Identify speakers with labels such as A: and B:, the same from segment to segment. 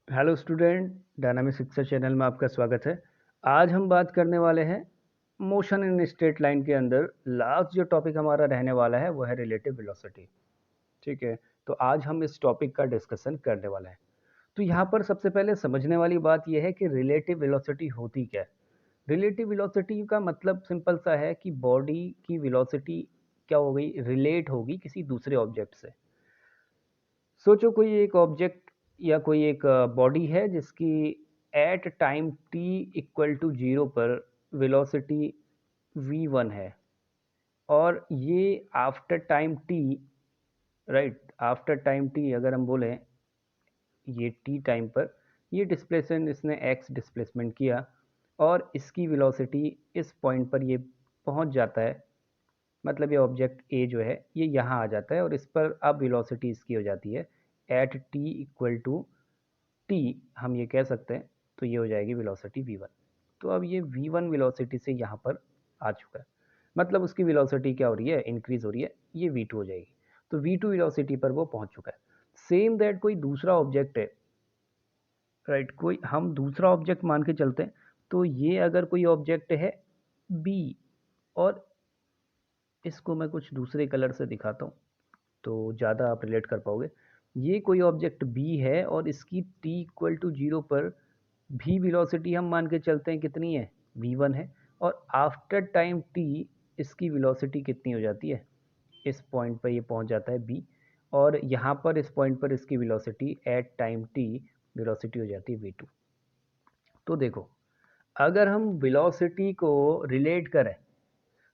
A: Hello student, dynamic शिक्षा channel में आपका स्वागत है। आज हम बात करने वाले हैं मोशन इन स्ट्रेट लाइन के अंदर लास्ट जो टॉपिक हमारा रहने वाला है वो है रिलेटिव वेलोसिटी। ठीक है, तो आज हम इस टॉपिक का डिस्कशन करने वाले हैं। तो यहाँ पर सबसे पहले समझने वाली बात यह है कि रिलेटिव वेलोसिटी होती क्या है। रिलेटिव वेलोसिटी का मतलब सिंपल सा है कि बॉडी की वेलोसिटी क्या हो गई, रिलेट होगी किसी दूसरे ऑब्जेक्ट से। सोचो कोई एक ऑब्जेक्ट या कोई एक बॉडी है जिसकी at time t equal to 0 पर वेलोसिटी v1 है, और ये after time t, right, after time t अगर हम बोलें ये t टाइम पर ये डिस्प्लेसमेंट इसने x डिस्प्लेसमेंट किया और इसकी वेलोसिटी इस पॉइंट पर ये पहुंच जाता है। मतलब ये ऑब्जेक्ट ए जो है ये यहाँ आ जाता है और इस पर अब वेलोसिटी इसकी हो जाती है at t equal to T, हम ये कह सकते हैं। तो ये हो जाएगी वेलोसिटी v1। तो अब ये v1 वेलोसिटी से यहाँ पर आ चुका है, मतलब उसकी वेलोसिटी क्या हो रही है, इंक्रीज हो रही है, ये v2 हो जाएगी। तो v2 वेलोसिटी पर वो पहुंच चुका है। सेम दैट कोई दूसरा ऑब्जेक्ट है, राइट, कोई हम दूसरा ऑब्जेक्ट मान के चलते हैं। तो ये अगर कोई ऑब्जेक्ट है b, और इसको मैं कुछ दूसरे कलर से दिखाता हूँ तो ज़्यादा आप रिलेट कर पाओगे। ये कोई ऑब्जेक्ट b है और इसकी t इक्वल टू 0 पर भी वेलोसिटी हम मान के चलते हैं कितनी है, v1 है। और आफ्टर टाइम t इसकी वेलोसिटी कितनी हो जाती है, इस पॉइंट पर ये पहुंच जाता है b, और यहाँ पर इस पॉइंट पर इसकी velocity at time t velocity हो जाती है v2। तो देखो, अगर हम वेलोसिटी को रिलेट करें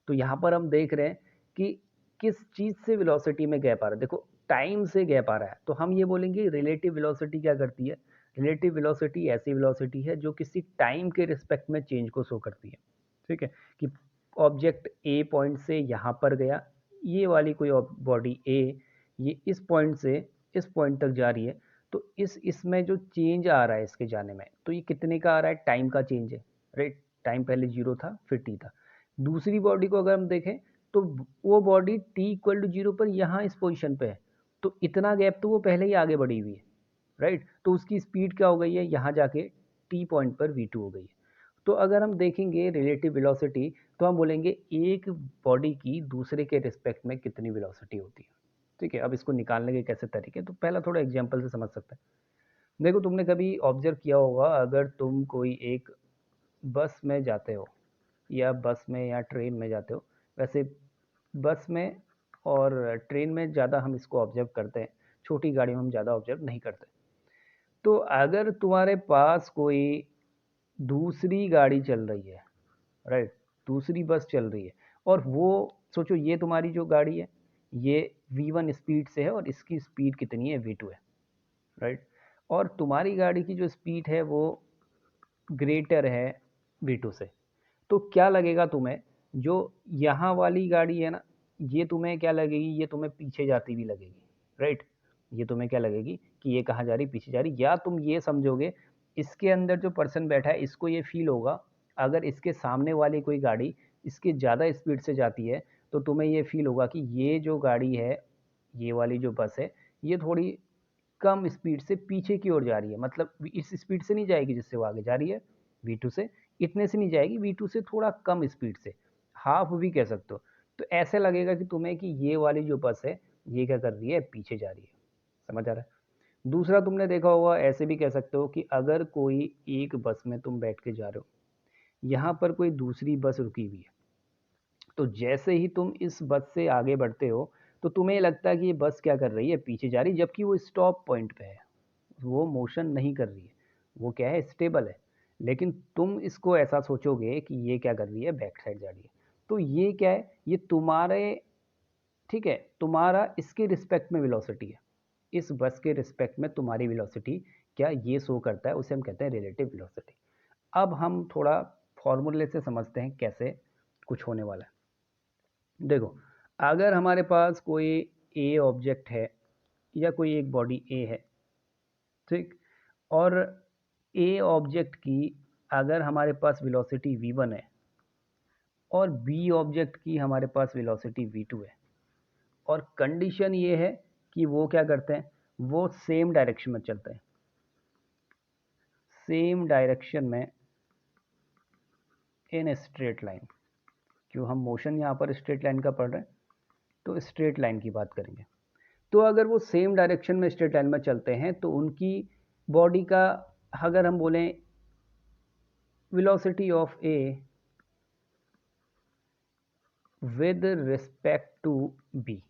A: तो यहाँ पर हम देख रहे हैं कि किस चीज़ से वेलोसिटी में गैप आ रहा है। देखो, टाइम से गैप आ रहा है तो हम ये बोलेंगे रिलेटिव वेलोसिटी क्या करती है। रिलेटिव वेलोसिटी ऐसी वेलोसिटी है जो किसी टाइम के रिस्पेक्ट में चेंज को शो करती है। ठीक है, कि ऑब्जेक्ट ए पॉइंट से यहाँ पर गया, ये वाली कोई बॉडी ए ये इस पॉइंट से इस पॉइंट तक जा रही है। तो इसमें जो चेंज आ रहा है इसके जाने में, तो ये कितने का आ रहा है, टाइम का चेंज है, राइट। टाइम पहले 0 था फिर t था। दूसरी बॉडी को अगर हम देखें तो वो बॉडी t इक्वल टू 0 पर यहाँ इस पोजीशन पे है। तो इतना गैप तो वो पहले ही आगे बढ़ी हुई है, राइट। तो उसकी स्पीड क्या हो गई है, यहाँ जाके t पॉइंट पर v2 हो गई है। तो अगर हम देखेंगे रिलेटिव वेलोसिटी तो हम बोलेंगे एक बॉडी की दूसरे के रिस्पेक्ट में कितनी वेलोसिटी होती है। ठीक है, अब इसको निकालने के कैसे तरीके, तो पहला थोड़ा एग्जांपल से समझ सकते हैं। देखो, तुमने कभी ऑब्जर्व किया होगा, अगर तुम कोई एक बस में जाते हो या बस में या ट्रेन में जाते हो, वैसे बस में और ट्रेन में ज़्यादा हम इसको ऑब्जर्व करते हैं, छोटी गाड़ियों में हम ज़्यादा ऑब्जर्व नहीं करते। तो अगर तुम्हारे पास कोई दूसरी गाड़ी चल रही है, राइट, दूसरी बस चल रही है, और वो सोचो ये तुम्हारी जो गाड़ी है ये v1 स्पीड से है और इसकी स्पीड कितनी है, v2 है, राइट। और तुम्हारी गाड़ी की जो स्पीड है वो ग्रेटर है v2 से। तो क्या लगेगा तुम्हें, जो यहाँ वाली गाड़ी है ना, ये तुम्हें क्या लगेगी, ये तुम्हें पीछे जाती हुई लगेगी, राइट। ये तुम्हें क्या लगेगी कि ये कहाँ जा रही, पीछे जा रही। या तुम ये समझोगे इसके अंदर जो पर्सन बैठा है इसको ये फील होगा, अगर इसके सामने वाली कोई गाड़ी इसके ज़्यादा स्पीड से जाती है तो तुम्हें ये फील होगा कि ये जो गाड़ी है, ये वाली जो बस है, ये थोड़ी कम स्पीड से पीछे की ओर जा रही है। मतलब इस स्पीड से नहीं जाएगी जिससे वो आगे जा रही है, v2 से, इतने से नहीं जाएगी, v2 से थोड़ा कम स्पीड से, हाफ भी कह सकते हो। तो ऐसे लगेगा कि तुम्हें कि ये वाली जो बस है ये क्या कर रही है, पीछे जा रही है। समझ आ रहा है। दूसरा तुमने देखा होगा, ऐसे भी कह सकते हो कि अगर कोई एक बस में तुम बैठ के जा रहे हो, यहाँ पर कोई दूसरी बस रुकी हुई है, तो जैसे ही तुम इस बस से आगे बढ़ते हो तो तुम्हें लगता है कि ये बस क्या कर रही है, पीछे जा रही है, जबकि वो स्टॉप पॉइंट पे है, वो मोशन नहीं कर रही है, वो क्या है, स्टेबल है। लेकिन तुम इसको ऐसा सोचोगे कि ये क्या कर रही है, बैक साइड जा रही है। तो ये क्या है, ये तुम्हारे, ठीक है, तुम्हारा इसके रिस्पेक्ट में वेलोसिटी है, इस बस के रिस्पेक्ट में तुम्हारी वेलोसिटी क्या ये शो करता है, उसे हम कहते हैं रिलेटिव वेलोसिटी। अब हम थोड़ा फॉर्मूले से समझते हैं कैसे कुछ होने वाला है। देखो, अगर हमारे पास कोई ए ऑब्जेक्ट है या कोई एक बॉडी ए है, ठीक, और ए ऑब्जेक्ट की अगर हमारे पास वेलोसिटी v1 है और बी ऑब्जेक्ट की हमारे पास वेलोसिटी v2 है, और कंडीशन ये है कि वो क्या करते हैं, वो सेम डायरेक्शन में चलते हैं, सेम डायरेक्शन में इन स्ट्रेट लाइन, क्यों हम मोशन यहाँ पर स्ट्रेट लाइन का पढ़ रहे हैं तो स्ट्रेट लाइन की बात करेंगे। तो अगर वो सेम डायरेक्शन में स्ट्रेट लाइन में चलते हैं तो उनकी बॉडी का, अगर हम बोलें velocity of A with respect to B,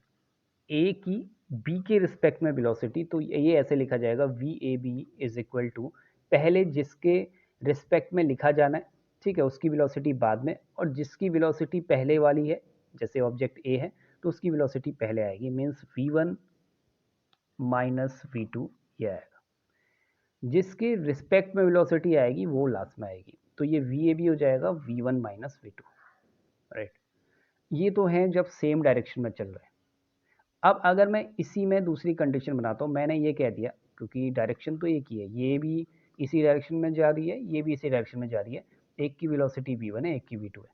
A: A की बी के रिस्पेक्ट में वेलोसिटी, तो ये ऐसे लिखा जाएगा V A B is equal to, पहले जिसके रिस्पेक्ट में लिखा जाना है, ठीक है, उसकी वेलोसिटी बाद में, और जिसकी वेलोसिटी पहले वाली है, जैसे ऑब्जेक्ट ए है तो उसकी वेलोसिटी पहले आएगी, मीन्स v1 माइनस v2 ये आएगा। जिसके रिस्पेक्ट में वेलोसिटी आएगी वो लास्ट में आएगी, तो ये वी ए बी हो जाएगा v1 माइनस v2, राइट। ये तो हैं जब सेम डायरेक्शन में चल रहे हैं। अब अगर मैं इसी में दूसरी कंडीशन बनाता हूँ, मैंने ये कह दिया क्योंकि डायरेक्शन तो एक ही है, ये भी इसी डायरेक्शन में जा रही है, ये भी इसी डायरेक्शन में जा रही है, एक की वेलोसिटी v1 है, एक की v2 है।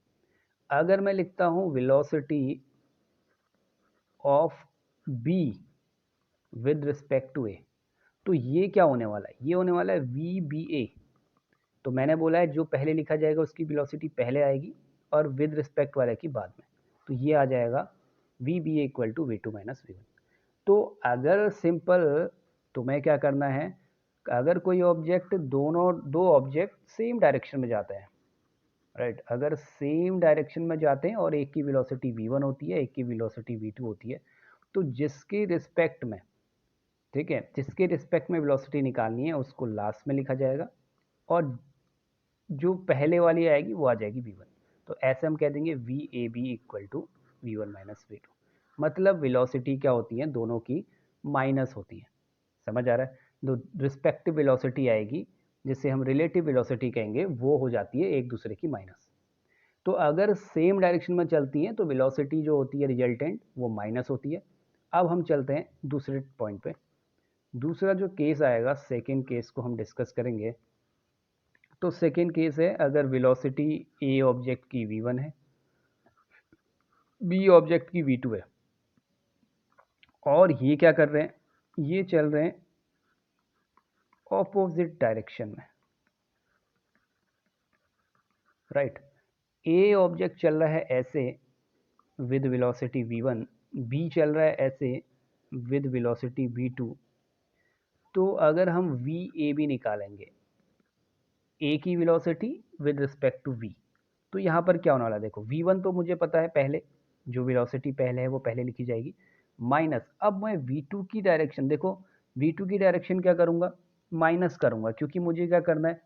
A: अगर मैं लिखता हूँ velocity of b with respect to a, तो ये क्या होने वाला है, ये होने वाला है वी बी ए। तो मैंने बोला है जो पहले लिखा जाएगा उसकी वेलोसिटी पहले आएगी और विद रिस्पेक्ट वाले की बाद में, तो ये आ जाएगा V B A equal to V two minus V one. तो अगर सिंपल तुम्हें क्या करना है, अगर कोई ऑब्जेक्ट, दो ऑब्जेक्ट सेम डायरेक्शन में जाते हैं, राइट, अगर सेम डायरेक्शन में जाते हैं और एक की वेलोसिटी v1 होती है, एक की वेलोसिटी v2 होती है, तो जिसके रिस्पेक्ट में, ठीक है, जिसके रिस्पेक्ट में वेलोसिटी निकालनी है उसको लास्ट में लिखा जाएगा और जो पहले वाली आएगी वो आ जाएगी v1। तो ऐसे हम कह देंगे V A B equal to V one minus V two, मतलब वेलोसिटी क्या होती है, दोनों की माइनस होती है। समझ आ रहा है? जो रिस्पेक्टिव वेलोसिटी आएगी, जिसे हम रिलेटिव वेलोसिटी कहेंगे, वो हो जाती है एक दूसरे की माइनस। तो अगर सेम डायरेक्शन में चलती हैं तो वेलोसिटी जो होती है रिजल्टेंट वो माइनस होती है। अब हम चलते हैं दूसरे पॉइंट पे। दूसरा जो केस आएगा, सेकेंड केस को हम डिस्कस करेंगे। तो सेकेंड केस है, अगर वेलोसिटी ए ऑब्जेक्ट की v1 है, बी ऑब्जेक्ट की v2 है, और ये क्या कर रहे हैं, ये चल रहे हैं ऑपोजिट डायरेक्शन में, राइट। ए ऑब्जेक्ट चल रहा है ऐसे विद वेलोसिटी v1, बी चल रहा है ऐसे विद वेलोसिटी v2। तो अगर हम वी ए बी निकालेंगे, ए की velocity with respect to v, तो यहाँ पर क्या होने वाला है, देखो v1 तो मुझे पता है, पहले जो वेलोसिटी पहले है वो पहले लिखी जाएगी, माइनस, अब मैं v2 की डायरेक्शन, देखो v2 की डायरेक्शन क्या करूँगा, माइनस करूँगा, क्योंकि मुझे क्या करना है,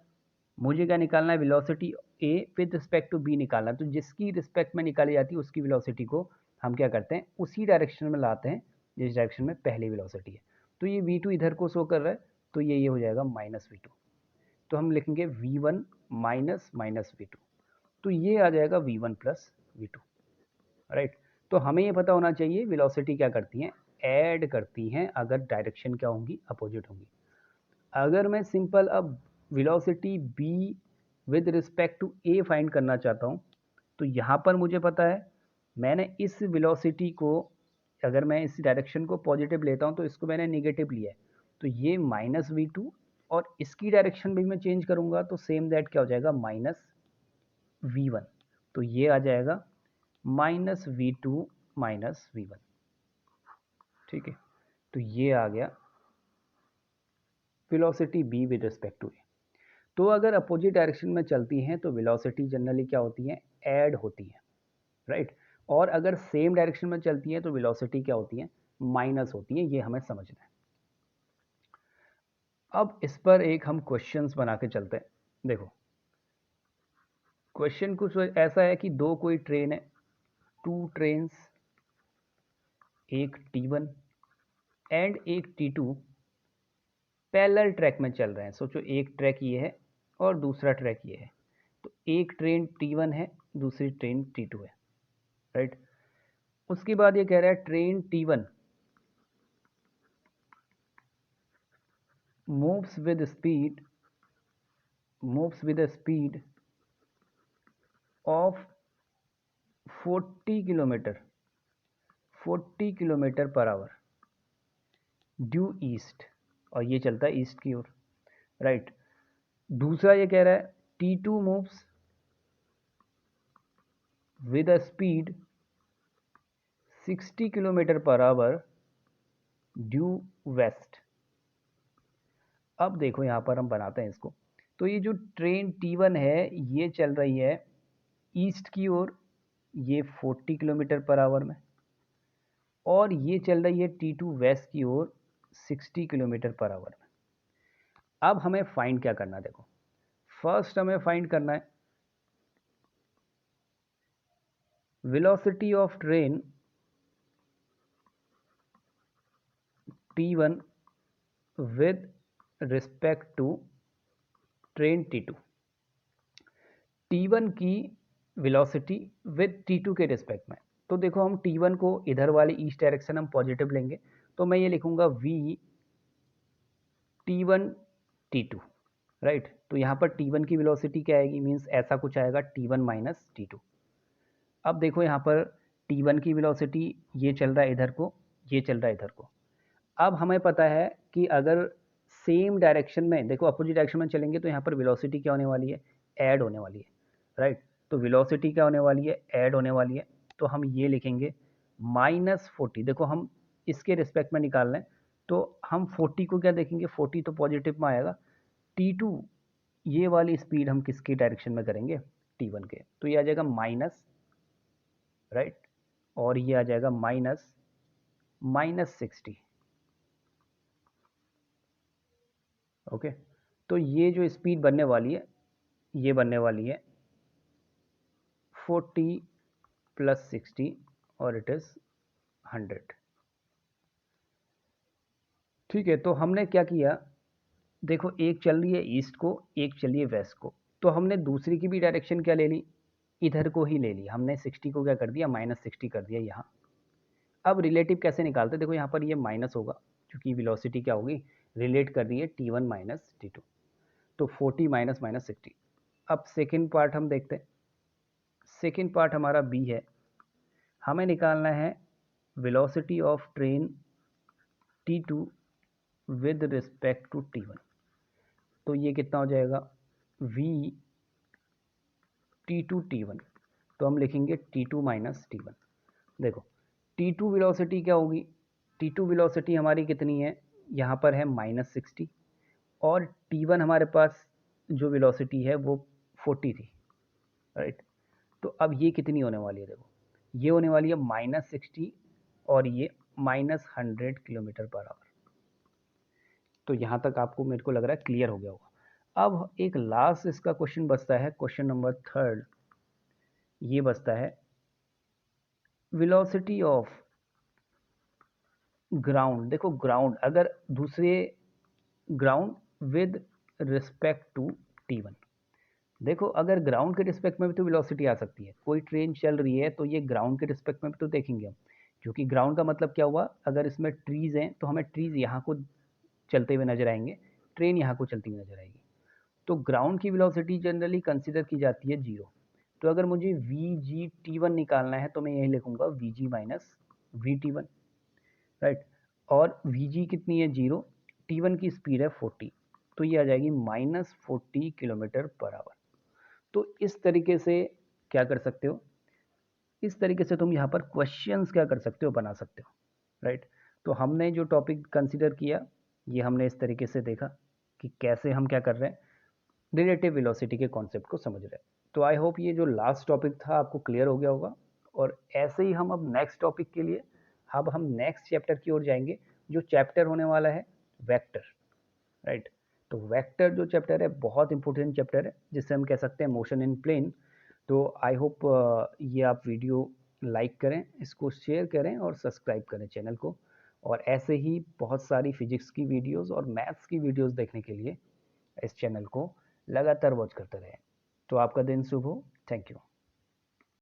A: मुझे क्या निकालना है, velocity A with respect to B निकालना है। तो जिसकी रिस्पेक्ट में निकाली जाती है उसकी वेलोसिटी को हम क्या करते हैं, उसी डायरेक्शन में लाते हैं जिस डायरेक्शन में पहली वेलोसिटी है। तो ये v2 इधर को शो कर रहा है, तो ये हो जाएगा माइनस v2। तो हम लिखेंगे v1 माइनस माइनस v2, तो ये आ जाएगा v1 प्लस v2, राइट। तो हमें ये पता होना चाहिए वेलोसिटी क्या करती हैं, ऐड करती हैं अगर डायरेक्शन क्या होंगी, अपोजिट होंगी। अगर मैं सिंपल अब velocity b with respect to a find करना चाहता हूँ, तो यहाँ पर मुझे पता है, मैंने इस वेलोसिटी को, अगर मैं इस डायरेक्शन को पॉजिटिव लेता हूँ तो इसको मैंने नेगेटिव लिया है, तो ये माइनस v2, और इसकी डायरेक्शन भी मैं चेंज करूँगा तो सेम दैट क्या हो जाएगा, माइनस v1। तो ये आ जाएगा माइनस v2 माइनस v1, ठीक है। तो ये आ गया velocity b with respect to a। तो अगर अपोजिट डायरेक्शन में चलती हैं तो वेलोसिटी जनरली क्या होती है, ऐड होती है, राइट। और अगर सेम डायरेक्शन में चलती है तो वेलोसिटी क्या होती है, माइनस होती है, ये हमें समझना है। अब इस पर एक हम क्वेश्चंस बना के चलते हैं। देखो क्वेश्चन कुछ ऐसा है कि दो कोई ट्रेन है, टू ट्रेन्स, एक T1 एंड एक T2 पैरेलल ट्रैक में चल रहे हैं। सोचो एक ट्रैक ये है और दूसरा ट्रैक ये है, तो एक ट्रेन T1 है, दूसरी ट्रेन T2 है, राइट। उसके बाद ये कह रहा है train T1 moves with a speed of 40 kilometre per hour due east, और ये चलता है ईस्ट की ओर, राइट। दूसरा ये कह रहा है T2 moves with a speed 60 kilometre per hour due west. अब देखो यहाँ पर हम बनाते हैं इसको। तो ये जो ट्रेन T1 है ये चल रही है ईस्ट की ओर, ये 40 किलोमीटर पर आवर में, और ये चल रही है T2 वेस्ट की ओर 60 किलोमीटर पर आवर में। अब हमें फाइंड क्या करना है, देखो फर्स्ट हमें फाइंड करना है velocity of train T1 with respect to train T2। T1 की वेलोसिटी विद T2 के रिस्पेक्ट में। तो देखो हम T1 को इधर वाली ईस्ट डायरेक्शन हम पॉजिटिव लेंगे, तो मैं ये लिखूंगा V T1 T2, राइट। तो यहाँ पर T1 की वेलोसिटी क्या आएगी, मीन्स ऐसा कुछ आएगा T1 माइनस T2। अब देखो यहाँ पर T1 की वेलोसिटी ये चल रहा है इधर को, ये चल रहा है इधर को। अब हमें पता है कि अगर सेम डायरेक्शन में, देखो अपोजिट डायरेक्शन में चलेंगे तो यहाँ पर वेलोसिटी क्या होने वाली है, ऐड होने वाली है, राइट। तो वेलोसिटी क्या होने वाली है, ऐड होने वाली है। तो हम ये लिखेंगे -40। देखो हम इसके रिस्पेक्ट में निकाल लें तो हम 40 को क्या देखेंगे, 40 तो पॉजिटिव में आएगा। T2 ये वाली स्पीड हम किसके डायरेक्शन में करेंगे, T1 के, तो ये आ जाएगा माइनस, राइट, और ये आ जाएगा -60। ओके, तो ये जो स्पीड बनने वाली है ये बनने वाली है 40 + 60 और इट इज़ 100। ठीक है, तो हमने क्या किया, देखो एक चल रही है ईस्ट को, एक चल रही है वेस्ट को, तो हमने दूसरी की भी डायरेक्शन क्या ले ली, इधर को ही ले ली। हमने 60 को क्या कर दिया, -60 कर दिया यहाँ। अब रिलेटिव कैसे निकालते, देखो यहाँ पर ये माइनस होगा क्योंकि वेलोसिटी क्या होगी, रिलेट कर रही है T1 माइनस T2, तो 40 माइनस माइनस 60। अब सेकेंड पार्ट हम देखते हैं। सेकेंड पार्ट हमारा बी है, हमें निकालना है velocity of train T2 with respect to T1। तो ये कितना हो जाएगा, V T2 T1, तो हम लिखेंगे T2 माइनस T1। देखो T2 वेलोसिटी क्या होगी, T2 वेलोसिटी हमारी कितनी है, यहाँ पर है -60, और T1 हमारे पास जो वेलोसिटी है वो 40 थी, राइट। तो अब ये कितनी होने वाली है, देखो ये होने वाली है -60 और ये -100 किलोमीटर पर आवर। तो यहाँ तक आपको मेरे को लग रहा है क्लियर हो गया होगा। अब एक लास्ट इसका क्वेश्चन बचता है, क्वेश्चन नंबर 3, ये बचता है वेलोसिटी ऑफ ग्राउंड। देखो ग्राउंड अगर दूसरे ground with respect to T1, देखो अगर ग्राउंड के रिस्पेक्ट में भी तो वेलोसिटी आ सकती है, कोई ट्रेन चल रही है तो ये ग्राउंड के रिस्पेक्ट में भी तो देखेंगे हम, क्योंकि ग्राउंड का मतलब क्या हुआ, अगर इसमें ट्रीज़ हैं तो हमें ट्रीज़ यहाँ को चलते हुए नजर आएंगे, ट्रेन यहाँ को चलती हुई नजर आएगी। तो ग्राउंड की वेलोसिटी जनरली कंसिडर की जाती है 0। तो अगर मुझे VGT1 निकालना है तो मैं यही लिखूंगा VG माइनस VT1, राइट। और VG कितनी है 0, T1 की स्पीड है 40, तो ये आ जाएगी -40 किलोमीटर पर आवर। तो इस तरीके से क्या कर सकते हो, इस तरीके से तुम यहाँ पर क्वेश्चंस क्या कर सकते हो, बना सकते हो, राइट। तो हमने जो टॉपिक कंसिडर किया ये हमने इस तरीके से देखा कि कैसे हम क्या कर रहे हैं, रिलेटिव वेलोसिटी के कॉन्सेप्ट को समझ रहे हैं। तो आई होप ये जो लास्ट टॉपिक था आपको क्लियर हो गया होगा। और ऐसे ही हम अब नेक्स्ट टॉपिक के लिए, अब हम नेक्स्ट चैप्टर की ओर जाएंगे, जो चैप्टर होने वाला है वेक्टर, राइट। तो वेक्टर जो चैप्टर है बहुत इंपॉर्टेंट चैप्टर है, जिससे हम कह सकते हैं मोशन इन प्लेन। तो आई होप ये आप वीडियो लाइक करें, इसको शेयर करें और सब्सक्राइब करें चैनल को। और ऐसे ही बहुत सारी फिजिक्स की वीडियोस और मैथ्स की वीडियोस देखने के लिए इस चैनल को लगातार वॉच करते रहें। तो आपका दिन शुभ हो। Thank you.